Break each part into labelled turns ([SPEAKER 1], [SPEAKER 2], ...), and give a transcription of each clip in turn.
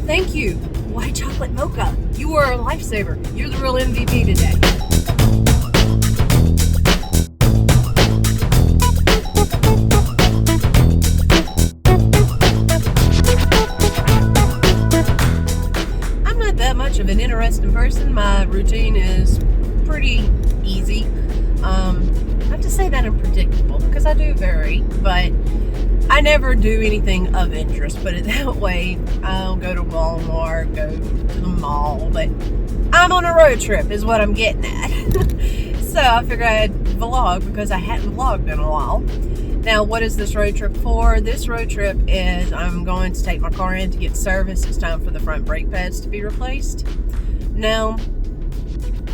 [SPEAKER 1] Thank you, white chocolate mocha. You are a lifesaver. You're the real MVP today. I'm not that much of an interesting person. My routine is pretty easy. Not to say that I'm predictable, because I do vary, but I never do anything of interest, put it that way. I'll go to Walmart, go to the mall, but I'm on a road trip is what I'm getting at. So I figured I'd vlog because I hadn't vlogged in a while. Now, what is this road trip for? This road trip is I'm going to take my car in to get serviced. It's time for the front brake pads to be replaced. Now,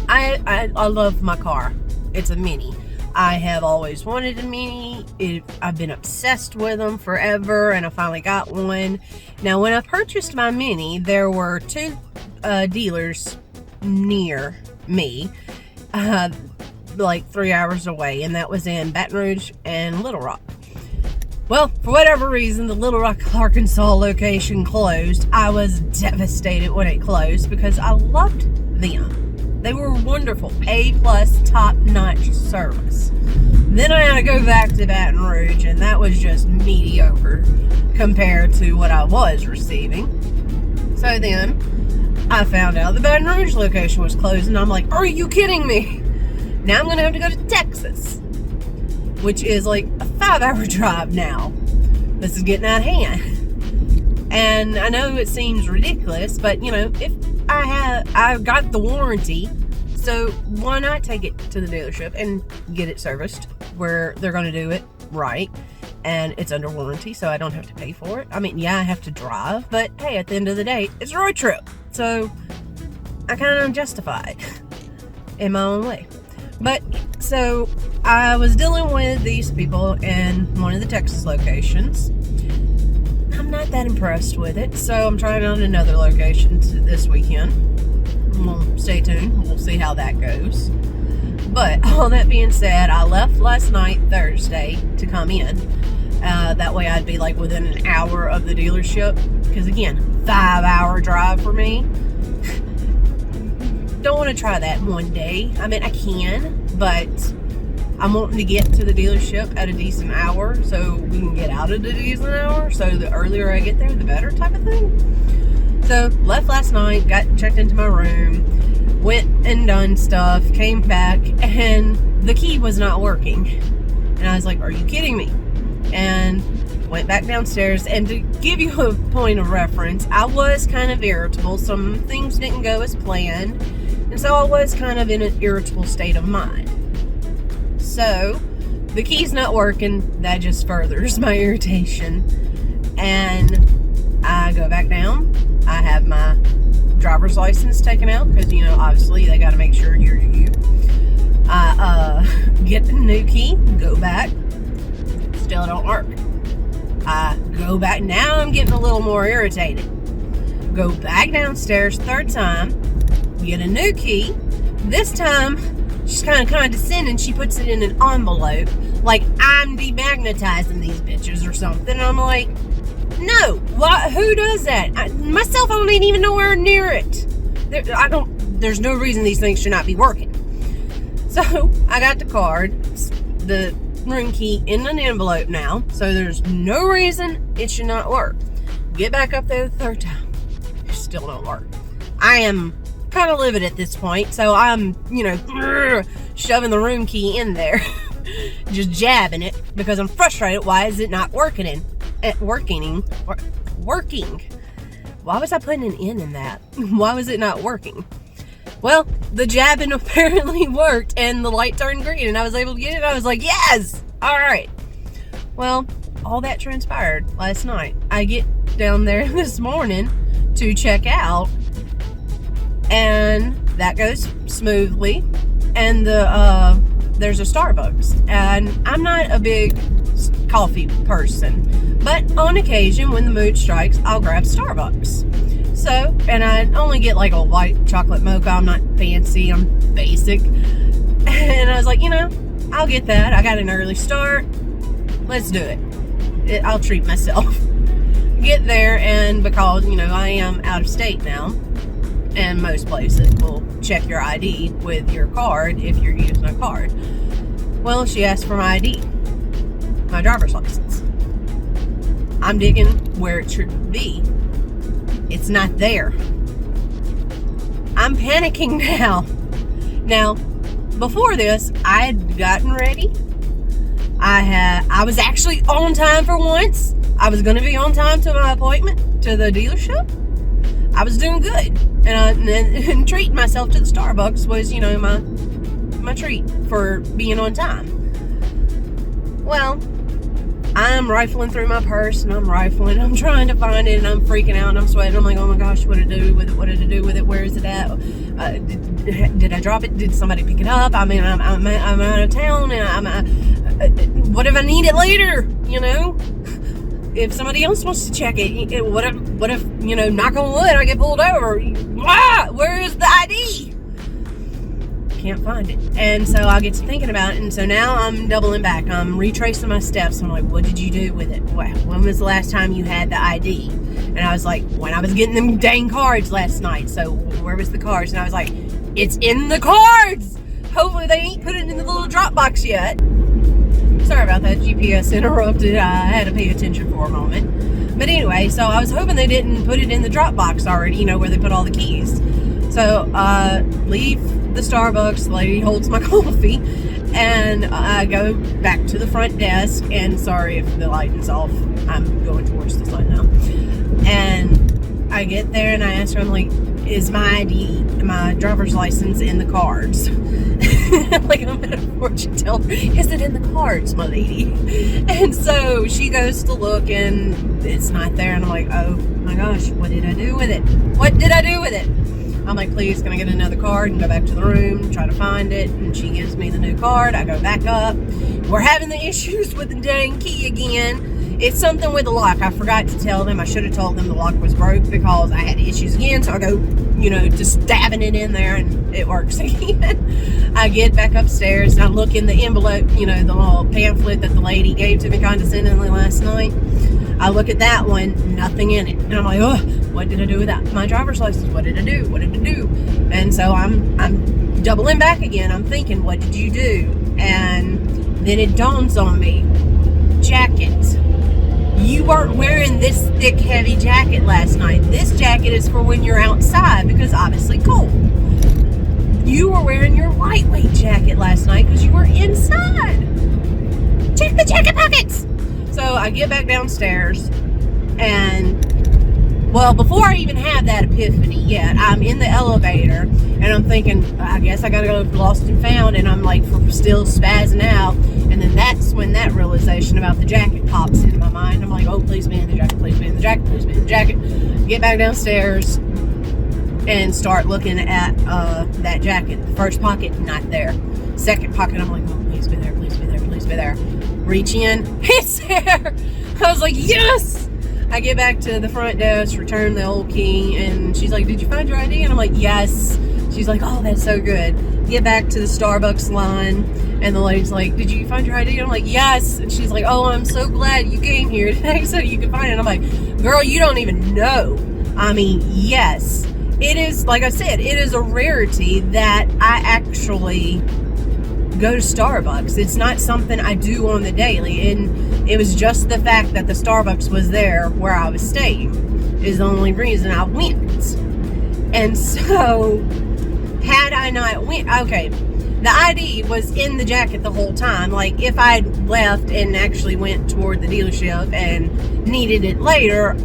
[SPEAKER 1] I love my car. It's a Mini. I have always wanted a Mini. I've been obsessed with them forever, and I finally got one. Now, when I purchased my Mini, there were two dealers near me, like 3 hours away, and that was in Baton Rouge and Little Rock. Well, for whatever reason, the Little Rock, Arkansas location closed. I was devastated when it closed because I loved them. They were wonderful, A+, top-notch service. Then I had to go back to Baton Rouge, and that was just mediocre compared to what I was receiving. So then I found out the Baton Rouge location was closed, and I'm like, are you kidding me? Now I'm going to have to go to Texas, which is like a 5-hour drive now. This is getting out of hand. And I know it seems ridiculous, but you know, if I got the warranty, so why not take it to the dealership and get it serviced where they're going to do it right, and it's under warranty, so I don't have to pay for it. I mean, yeah, I have to drive, but hey, at the end of the day, it's a road trip, so I kind of justify it in my own way. But so I was dealing with these people in one of the Texas locations. I'm not that impressed with it, so I'm trying out another location this weekend. Well, stay tuned. We'll see how that goes. But all that being said, I left last night, Thursday, to come in. That way I'd be like within an hour of the dealership. Because again, 5-hour drive for me. Don't want to try that one day. I mean, I can, but I'm wanting to get to the dealership at a decent hour so we can get out at a decent hour. So the earlier I get there, the better, type of thing. So left last night, got checked into my room, went and done stuff, came back, and the key was not working. And I was like, are you kidding me? And went back downstairs. And to give you a point of reference, I was kind of irritable. Some things didn't go as planned. And so I was kind of in an irritable state of mind. So the key's not working. That just furthers my irritation. And I go back down. I have my driver's license taken out because, you know, obviously they got to make sure you're you. I get the new key, go back. Still don't work. I go back. Now I'm getting a little more irritated. Go back downstairs, third time. Get a new key. This time, she's kind of condescending. She puts it in an envelope, like I'm demagnetizing these bitches or something. And I'm like, no, who does that? My cell phone ain't even nowhere near it. There's no reason these things should not be working. So I got the card, the room key in an envelope now. So there's no reason it should not work. Get back up there the third time. It still don't work. I am kind of livid at this point, so I'm, you know, shoving the room key in there, just jabbing it because I'm frustrated. Why is it not working? Working. Why was I putting an N in that? Why was it not working? Well, the jabbing apparently worked, and the light turned green, and I was able to get it. I was like, yes, all right. Well, all that transpired last night. I get down there this morning to check out, and that goes smoothly. And there's a Starbucks, and I'm not a big coffee person, but on occasion when the mood strikes, I'll grab Starbucks. So, and I only get like a white chocolate mocha. I'm not fancy, I'm basic. And I was like, you know, I'll get that. I got an early start. Let's do it. I'll treat myself. get there, and because, I am out of state now, and most places will check your ID with your card if you're using a card. Well, she asked for my ID, my driver's license. I'm digging where it should be. It's not there. I'm panicking now. Now, before this, I had gotten ready. I was actually on time for once. I was going to be on time to my appointment to the dealership. I was doing good. And treating myself to the Starbucks was, my treat for being on time. Well, I'm rifling through my purse, and I'm trying to find it, and I'm freaking out, and I'm sweating. I'm like, oh my gosh, what did I do with it? What did I do with it? Where is it at? Did I drop it? Did somebody pick it up? I mean, I'm out of town, and what if I need it later? If somebody else wants to check it, what if knock on wood, I get pulled over? Where is the ID? Can't find it. And so I get to thinking about it, and so now I'm doubling back. I'm retracing my steps. I'm like, what did you do with it? When was the last time you had the ID? And I was like, when I was getting them dang cards last night. So where was the cards? And I was like, it's in the cards. Hopefully they ain't put it in the little drop box yet. Sorry about that, GPS interrupted. I had to pay attention for a moment. But anyway, so I was hoping they didn't put it in the drop box already, where they put all the keys. So leave the Starbucks, the lady holds my coffee, and I go back to the front desk, and sorry if the lighting's off, I'm going towards the sun now. And I get there and I ask her, I'm like, is my ID, my driver's license in the cards? Like I'm at a fortune teller. Is it in the cards, my lady? And so she goes to look, and it's not there, and I'm like, oh my gosh, what did I do with it? What did I do with it? I'm like, please, can I get another card and go back to the room, try to find it? And she gives me the new card. I go back up. We're having the issues with the dang key again. It's something with the lock. I forgot to tell them. I should have told them the lock was broke because I had issues again. So I go, just stabbing it in there, and it works again. I get back upstairs and I look in the envelope, the little pamphlet that the lady gave to me condescendingly last night. I look at that one, nothing in it. And I'm like, oh, what did I do with that? My driver's license, what did I do? What did I do? And so I'm doubling back again. I'm thinking, what did you do? And then it dawns on me, jacket. You weren't wearing this thick, heavy jacket last night. This jacket is for when you're outside because obviously cold. You were wearing your lightweight jacket last night because you were inside. Check the jacket pockets. So I get back downstairs, and well, before I even have that epiphany yet, I'm in the elevator, and I'm thinking, I guess I gotta go lost and found, and I'm like still spazzing out. And then that's when that realization about the jacket pops into my mind. I'm like, oh, please be in the jacket, please be in the jacket, please be in the jacket. Get back downstairs and start looking at that jacket. The first pocket, not there. Second pocket, I'm like, oh, please be there, please be there, please be there. Reach in, it's there. I was like, yes. I get back to the front desk, return the old key, and she's like, did you find your ID? And I'm like, yes. She's like, oh, that's so good. Get back to the Starbucks line, and the lady's like, did you find your ID? And I'm like, yes. And she's like, oh, I'm so glad you came here today so you can find it. And I'm like, girl, you don't even know. I mean, yes. It is, like I said, it is a rarity that I actually go to Starbucks. It's not something I do on the daily, and it was just the fact that the Starbucks was there where I was staying is the only reason I went. And so had I not went, okay, the ID was in the jacket the whole time. Like if I'd left and actually went toward the dealership and needed it later,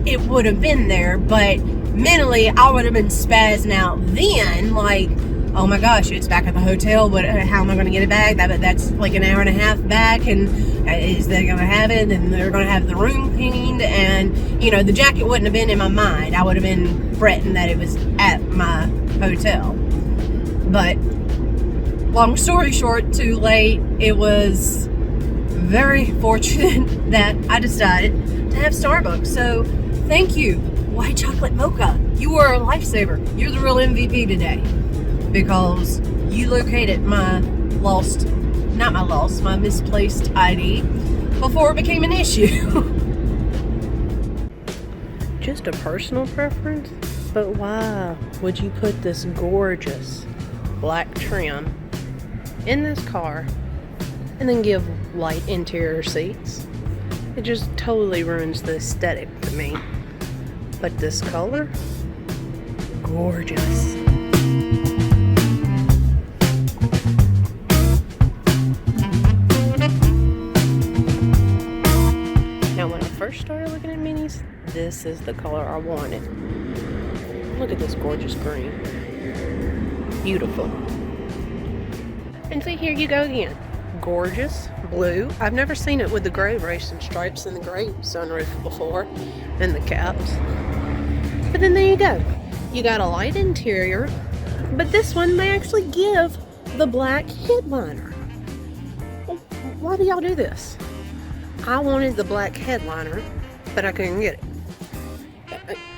[SPEAKER 1] it would have been there, but mentally I would have been spazzing out then, like, oh my gosh, it's back at the hotel, but how am I going to get it back? That's like an hour and a half back, and is they going to have it? And they're going to have the room cleaned, and the jacket wouldn't have been in my mind. I would have been fretting that it was at my hotel. But long story short, too late. It was very fortunate that I decided to have Starbucks. So thank you, White Chocolate Mocha. You were a lifesaver. You're the real MVP today, because you located my misplaced ID before it became an issue. just a personal preference, but why would you put this gorgeous black trim in this car and then give light interior seats? It just totally ruins the aesthetic to me. But this color, gorgeous. Now when I first started looking at minis, this is the color I wanted. Look at this gorgeous green. Beautiful. And see, here you go again. Gorgeous blue. I've never seen it with the gray racing stripes and the gray sunroof before, and the caps. But then there you go. You got a light interior, but this one may actually give the black headliner. Why do y'all do this? I wanted the black headliner, but I couldn't get it.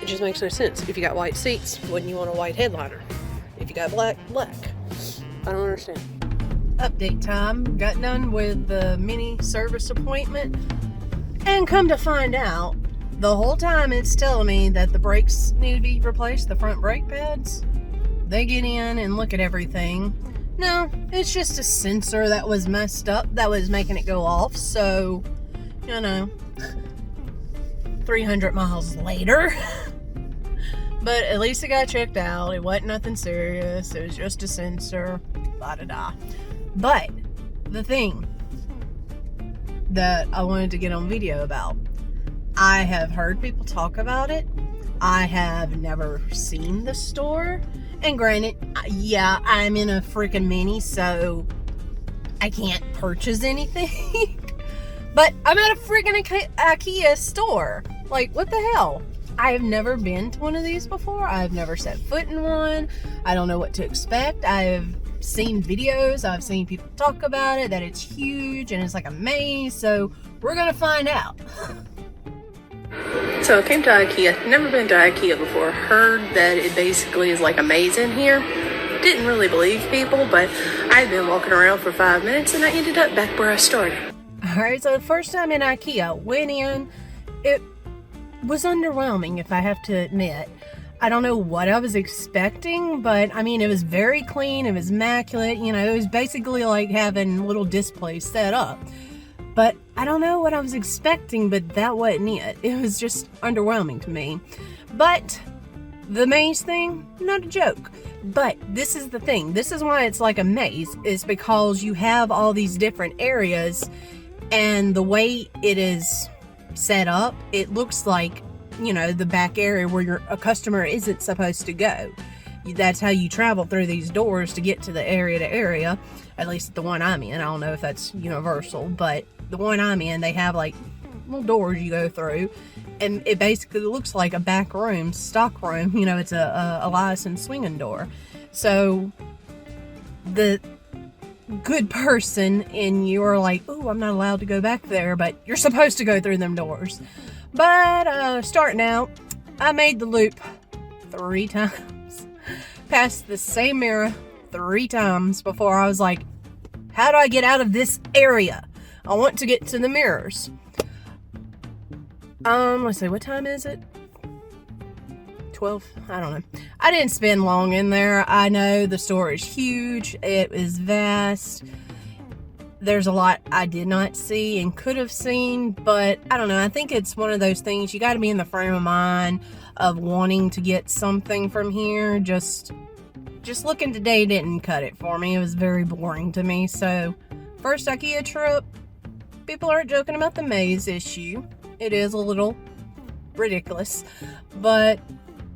[SPEAKER 1] It just makes no sense. If you got white seats, wouldn't you want a white headliner? If you got black, black. I don't understand. Update time. Got done with the mini service appointment, and come to find out, the whole time it's telling me that the brakes need to be replaced, the front brake pads. They get in and look at everything. No, it's just a sensor that was messed up that was making it go off. So, 300 miles later. But at least it got checked out. It wasn't nothing serious. It was just a sensor. La-da-da. But the thing that I wanted to get on video about, I have heard people talk about it. I have never seen the store. And granted, yeah, I'm in a freaking mini, so I can't purchase anything. But I'm at a freaking Ikea store. Like, what the hell? I have never been to one of these before. I've never set foot in one. I don't know what to expect. I've seen videos. I've seen people talk about it, that it's huge and it's like a maze. So we're going to find out. So I came to Ikea. Never been to Ikea before. Heard that it basically is like a maze in here. Didn't really believe people, but I'd been walking around for 5 minutes and I ended up back where I started. Alright, so the first time in Ikea, went in, it was underwhelming, if I have to admit. I don't know what I was expecting, but I mean, it was very clean, it was immaculate, it was basically like having little displays set up. But I don't know what I was expecting, but that wasn't it. It was just underwhelming to me. But the maze thing, not a joke. But this is the thing. This is why it's like a maze, is because you have all these different areas, and the way it is set up, it looks like, the back area where a customer isn't supposed to go. That's how you travel through these doors to get to the area, at least the one I'm in. I don't know if that's universal, but the one I'm in, they have like little doors you go through, and it basically looks like a back room, stock room. It's a licensed swinging door. So the good person in you are like, oh, I'm not allowed to go back there, but you're supposed to go through them doors. But starting out, I made the loop 3 times, passed the same mirror 3 times before I was like, how do I get out of this area? I want to get to the mirrors. Let's see, what time is it? 12? I don't know. I didn't spend long in there. I know the store is huge. It is vast. There's a lot I did not see and could have seen, but I don't know. I think it's one of those things, you got to be in the frame of mind of wanting to get something from here. Just looking today didn't cut it for me. It was very boring to me. So, first Ikea trip, people aren't joking about the maze issue. It is a little ridiculous, but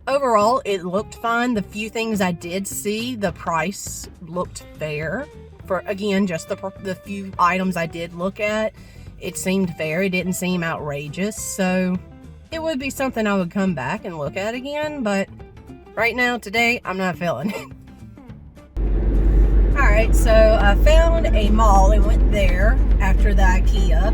[SPEAKER 1] overall, it looked fine. The few things I did see, the price looked fair. For, again, just the few items I did look at, it seemed fair. It didn't seem outrageous. So it would be something I would come back and look at again. But right now, today, I'm not feeling it. Alright, so I found a mall and went there after the Ikea.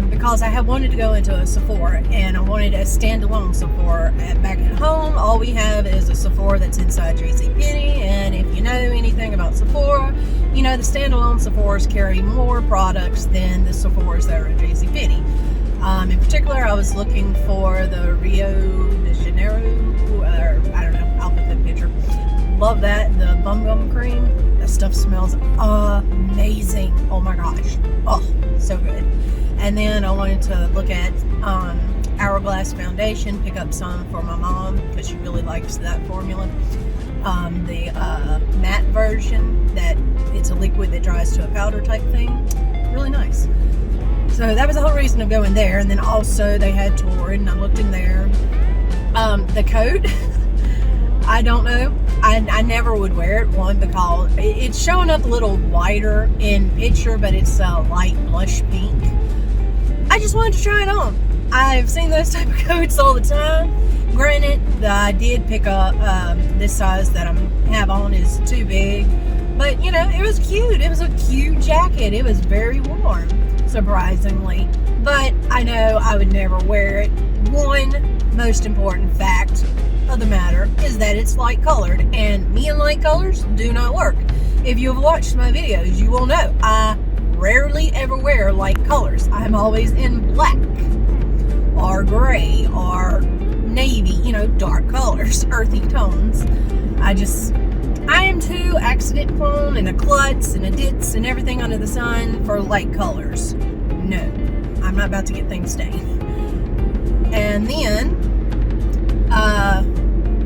[SPEAKER 1] Because I had wanted to go into a Sephora, and I wanted a standalone Sephora. Back at home, all we have is a Sephora that's inside JCPenney, and if you know anything about Sephora, the standalone Sephoras carry more products than the Sephoras that are at JCPenney. In particular, I was looking for the Rio de Janeiro, or I don't know, I'll put the picture. Love that. The bum gum cream. That stuff smells amazing. Oh my gosh. Oh, so good. And then I wanted to look at Hourglass Foundation, pick up some for my mom because she really likes that formula. The matte version, that it's a liquid that dries to a powder type thing. Really nice. So that was the whole reason of going there. And then also they had Torrid, and I looked in there. The coat, I don't know. I never would wear it, one, because it's showing up a little whiter in picture, but it's a light blush pink. I just wanted to try it on. I've seen those type of coats all the time. Granted, I did pick up this size that I have on is too big, but you know, it was cute. It was a cute jacket. It was very warm, surprisingly, but I know I would never wear it. One most important fact of the matter is that it's light colored, and me and light colors do not work. If you have watched my videos, you will know I rarely ever wear light colors. I'm always in black or gray or navy, you know, dark colors, earthy tones. I am too accident prone and a klutz and a ditz and everything under the sun for light colors. No, I'm not about to get things stained. And then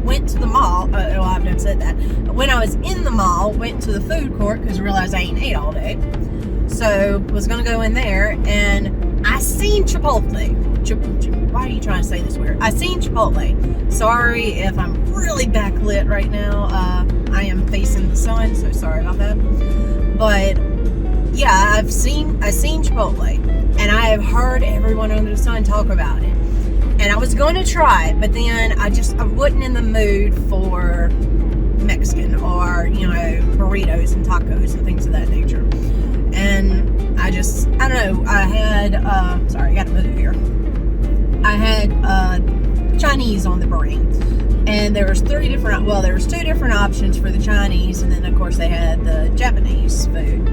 [SPEAKER 1] went to the mall. Oh, I've never said that. When I was in the mall, went to the food court because I realized I ain't ate all day. So was gonna go in there, and I seen Chipotle. Why are you trying to say this weird? I seen Chipotle. Sorry if I'm really backlit right now. I am facing the sun, so sorry about that. But yeah, I seen Chipotle, and I have heard everyone under the sun talk about it. And I was going to try it, but then I wasn't in the mood for Mexican or, you know, burritos and tacos and things of that nature. And I don't know, I had, sorry, I got to move here. I had Chinese on the brain. And there was two different options for the Chinese, and then of course they had the Japanese food.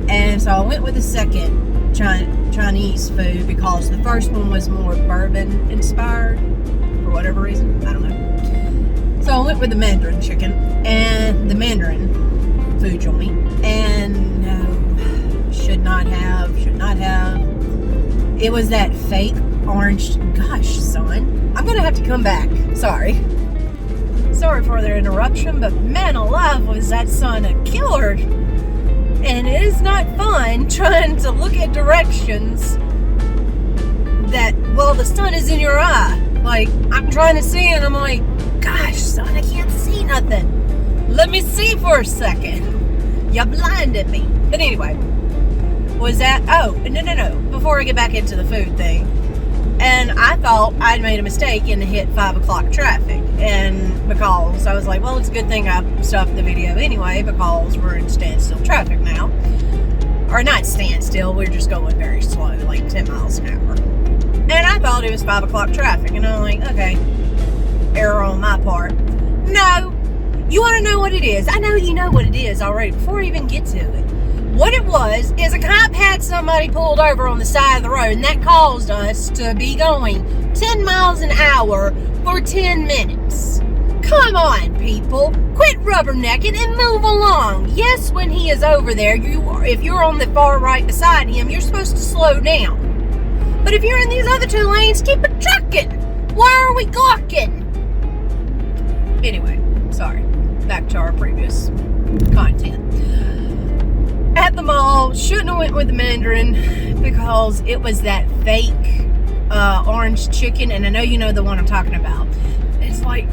[SPEAKER 1] And so I went with the second Chinese food because the first one was more bourbon inspired for whatever reason. I don't know. So I went with the Mandarin chicken and the Mandarin food joint. And no, should not have. It was that fake orange. Gosh, son. I'm going to have to come back. Sorry for the interruption, but man alive, was that son a killer. And it is not fun trying to look at directions that, well, the sun is in your eye. Like, I'm trying to see and I'm like, gosh, son, I can't see nothing. Let me see for a second. You blinded me. But anyway, no. Before I get back into the food thing, and I thought I'd made a mistake and hit 5 o'clock traffic. And because I was like, well, it's a good thing I stopped the video anyway, because we're in standstill traffic now. Or not standstill, we're just going very slow, like 10 miles an hour. And I thought it was 5 o'clock traffic, and I'm like, okay, error on my part. No, you want to know what it is? I know you know what it is already before I even get to it. What it was is a cop had somebody pulled over on the side of the road, and that caused us to be going 10 miles an hour for 10 minutes. Come on, people. Quit rubbernecking and move along. Yes, when he is over there, if you're on the far right beside him, you're supposed to slow down. But if you're in these other two lanes, keep it trucking. Why are we gawking? Anyway, sorry. Back to our previous content. At the mall, shouldn't have went with the Mandarin because it was that fake orange chicken, and I know you know the one I'm talking about. It's like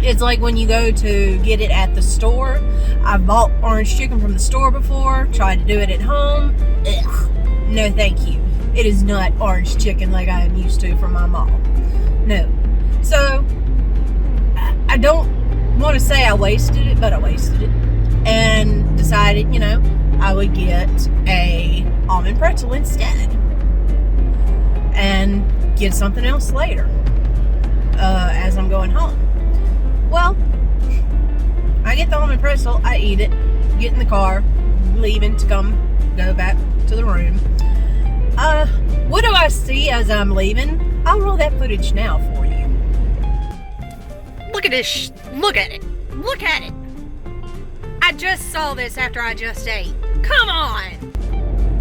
[SPEAKER 1] it's like when you go to get it at the store. I've bought orange chicken from the store before, tried to do it at home. Ugh, no thank you. It is not orange chicken like I am used to from my mom. No. So I don't want to say I wasted it, but I wasted it. And decided, you know, I would get a almond pretzel instead and get something else later as I'm going home. Well, I get the almond pretzel, I eat it, get in the car, leaving to go back to the room, What do I see as I'm leaving? I'll roll that footage now for you.
[SPEAKER 2] Look at this. Look at it. Look at it. I just saw this after I just ate. Come on.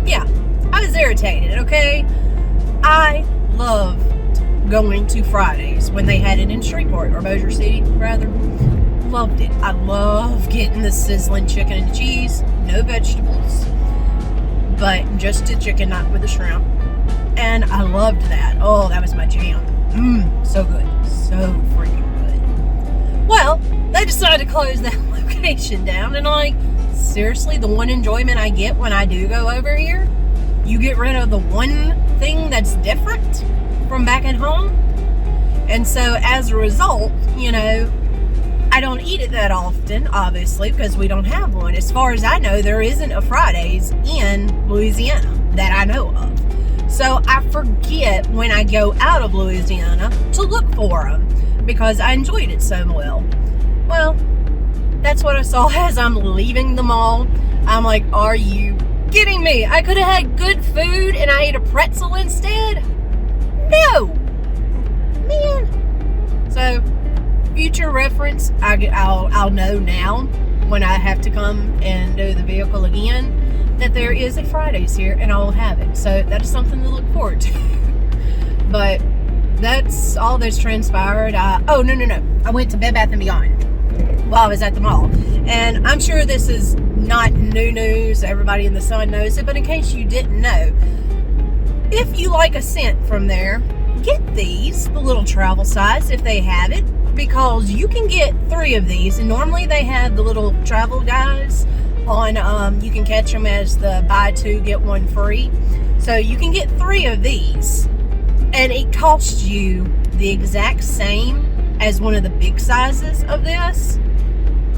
[SPEAKER 1] Yeah, I was irritated, okay? I loved going to Fridays when they had it in Shreveport, or Bossier City, rather. Loved it. I love getting the sizzling chicken and cheese, no vegetables, but just the chicken, not with the shrimp. And I loved that. Oh, that was my jam. So good. So freaking good. Well, they decided to close that location down, and I'm like, seriously, the one enjoyment I get when I do go over here, you get rid of the one thing that's different from back at home. And so as a result, I don't eat it that often, obviously, because we don't have one. As far as I know, there isn't a Fridays in Louisiana that I know of. So I forget when I go out of Louisiana to look for them because I enjoyed it so well. Well, that's what I saw as I'm leaving the mall. I'm like, are you kidding me? I could have had good food and I ate a pretzel instead? No! Man. So, future reference, I'll know now when I have to come and do the vehicle again that there is a Fridays here and I will have it. So that is something to look forward to. But that's all that's transpired. No. I went to Bed Bath & Beyond while I was at the mall. And I'm sure this is not new news. Everybody in the sun knows it. But in case you didn't know, if you like a scent from there, get these, the little travel size if they have it. Because you can get 3 of these, and normally they have the little travel guys on, you can catch them as the buy 2, get 1 free. So you can get 3 of these, and it costs you the exact same as one of the big sizes of this,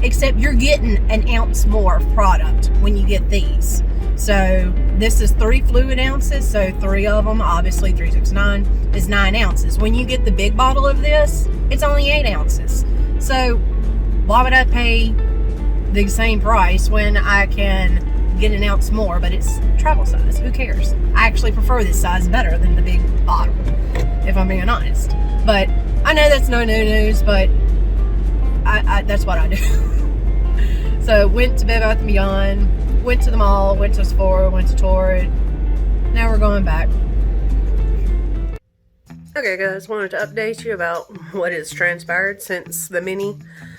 [SPEAKER 1] except you're getting an ounce more of product when you get these. So this is 3 fluid ounces, so 3 of them, obviously 3, 6, 9, is 9 ounces. When you get the big bottle of this, it's only 8 ounces. So why would I pay the same price when I can get an ounce more, but it's travel size? Who cares? I actually prefer this size better than the big bottle, if I'm being honest. But I know that's no new news, but I that's what I do. So went to Bed Bath & Beyond, went to the mall, went to Sephora, went to Torrid. Now we're going back. Okay guys, wanted to update you about what has transpired since the mini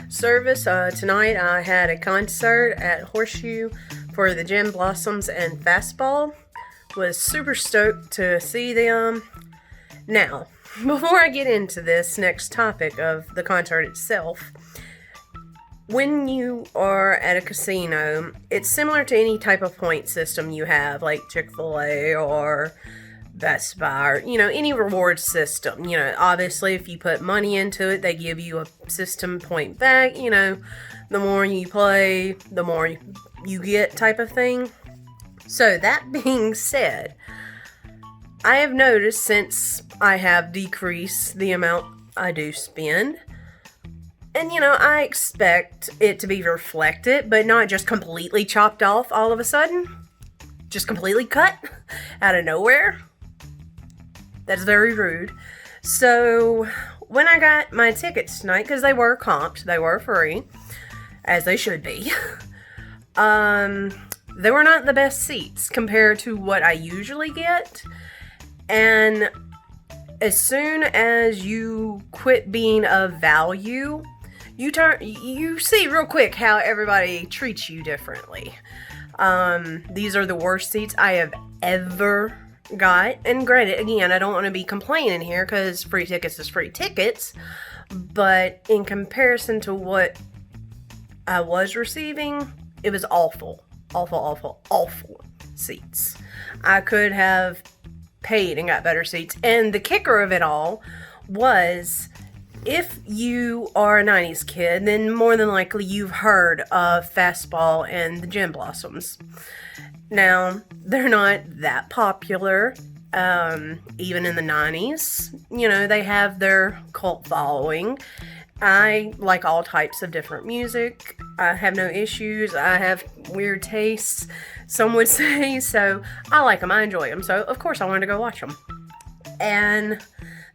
[SPEAKER 1] service. Tonight I had a concert at Horseshoe for the Gem Blossoms and Fastball. Was super stoked to see them. Now, before I get into this next topic of the concert itself, when you are at a casino, it's similar to any type of point system you have, like Chick-fil-A or Best Buy, or, any reward system. Obviously, if you put money into it, they give you a system point back. The more you play, the more you get type of thing. So, that being said, I have noticed since I have decreased the amount I do spend, and, I expect it to be reflected, but not just completely chopped off all of a sudden. Just completely cut out of nowhere. That's very rude. So, when I got my tickets tonight, because they were comped, they were free, as they should be, they were not the best seats compared to what I usually get. And as soon as you quit being of value, you see real quick how everybody treats you differently. These are the worst seats I have ever got. And granted, again, I don't want to be complaining here because free tickets is free tickets. But in comparison to what I was receiving, it was awful. Awful seats. I could have paid and got better seats. And the kicker of it all was, if you are a 90s kid, then more than likely you've heard of Fastball and the Gem Blossoms. Now, they're not that popular, even in the 90s. They have their cult following. I like all types of different music. I have no issues. I have weird tastes, some would say, so I like them. I enjoy them. So, of course, I wanted to go watch them. And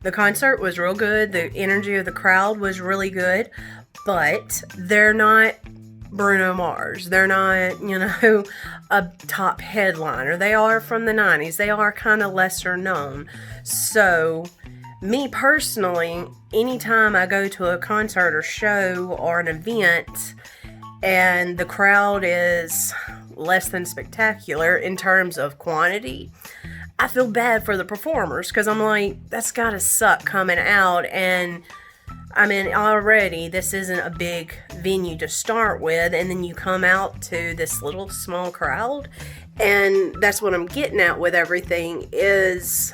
[SPEAKER 1] the concert was real good. The energy of the crowd was really good. But they're not Bruno Mars. They're not, a top headliner. They are from the 90s. They are kind of lesser known. So, me personally, anytime I go to a concert or show or an event and the crowd is less than spectacular in terms of quantity, I feel bad for the performers because I'm like, that's gotta suck coming out. And I mean, already this isn't a big venue to start with, and then you come out to this little small crowd, and that's what I'm getting at with everything is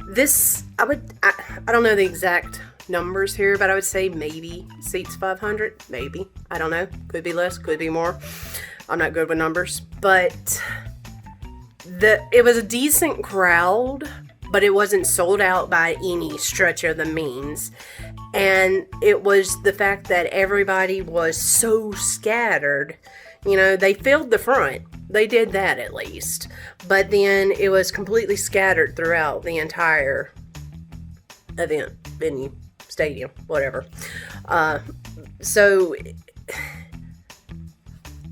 [SPEAKER 1] this. I don't know the exact numbers here, but I would say maybe seats 500, maybe. I don't know. Could be less, could be more. I'm not good with numbers, but it was a decent crowd, but it wasn't sold out by any stretch of the means. And it was the fact that everybody was so scattered. They filled the front. They did that at least. But then it was completely scattered throughout the entire event, venue, stadium, whatever. So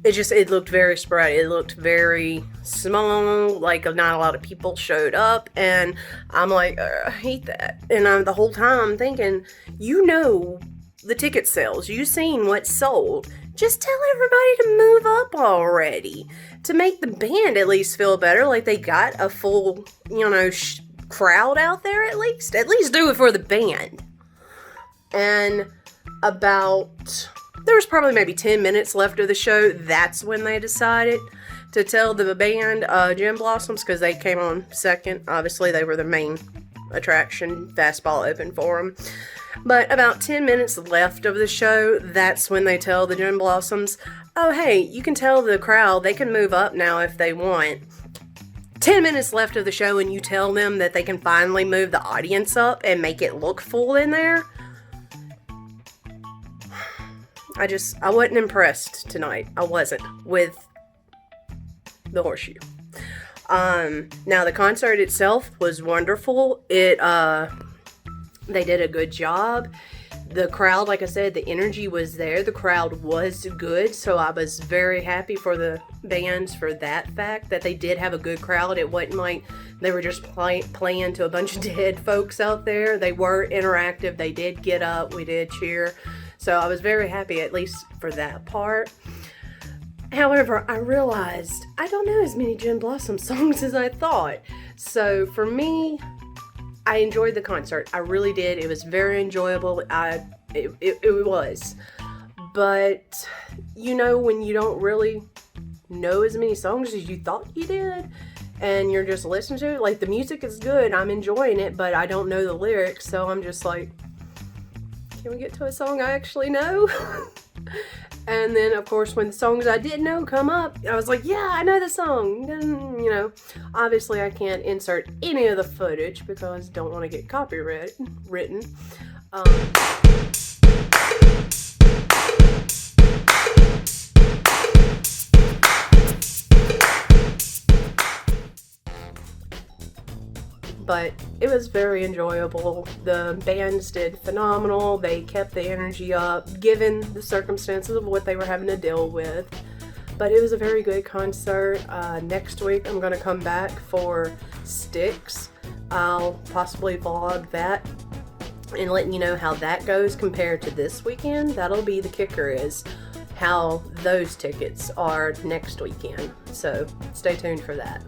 [SPEAKER 1] it looked very sporadic. It looked very small, like not a lot of people showed up, and I'm like, I hate that. And I'm the whole time thinking, the ticket sales, you seen what's sold. Just tell everybody to move up already, to make the band at least feel better, like they got a full, crowd out there at least do it for the band. And there was probably maybe 10 minutes left of the show. That's when they decided to tell the band, Gin Blossoms, because they came on second. Obviously, they were the main attraction. Fastball opened for them. But about 10 minutes left of the show, that's when they tell the Gin Blossoms, oh, hey, you can tell the crowd they can move up now if they want. 10 minutes left of the show, and you tell them that they can finally move the audience up and make it look full in there. I wasn't impressed tonight. I wasn't with the Horseshoe. Now the concert itself was wonderful. They did a good job. The crowd, like I said, the energy was there. The crowd was good, so I was very happy for the bands for that fact, that they did have a good crowd. It wasn't like they were just playing to a bunch of dead folks out there. They were interactive. They did get up. We did cheer. So I was very happy, at least for that part. However, I realized I don't know as many Gin Blossom songs as I thought. So for me, I enjoyed the concert. I really did. It was very enjoyable. It was. But, when you don't really know as many songs as you thought you did, and you're just listening to it, like, the music is good. I'm enjoying it, but I don't know the lyrics, so I'm just like, can we get to a song I actually know? And then, of course, when the songs I didn't know come up, I was like, yeah, I know the song. And, obviously I can't insert any of the footage because I don't want to get copyright written. But it was very enjoyable. The bands did phenomenal. They kept the energy up, given the circumstances of what they were having to deal with. But it was a very good concert. Next week, I'm going to come back for Styx. I'll possibly vlog that and letting you know how that goes compared to this weekend. That'll be the kicker, is how those tickets are next weekend. So stay tuned for that.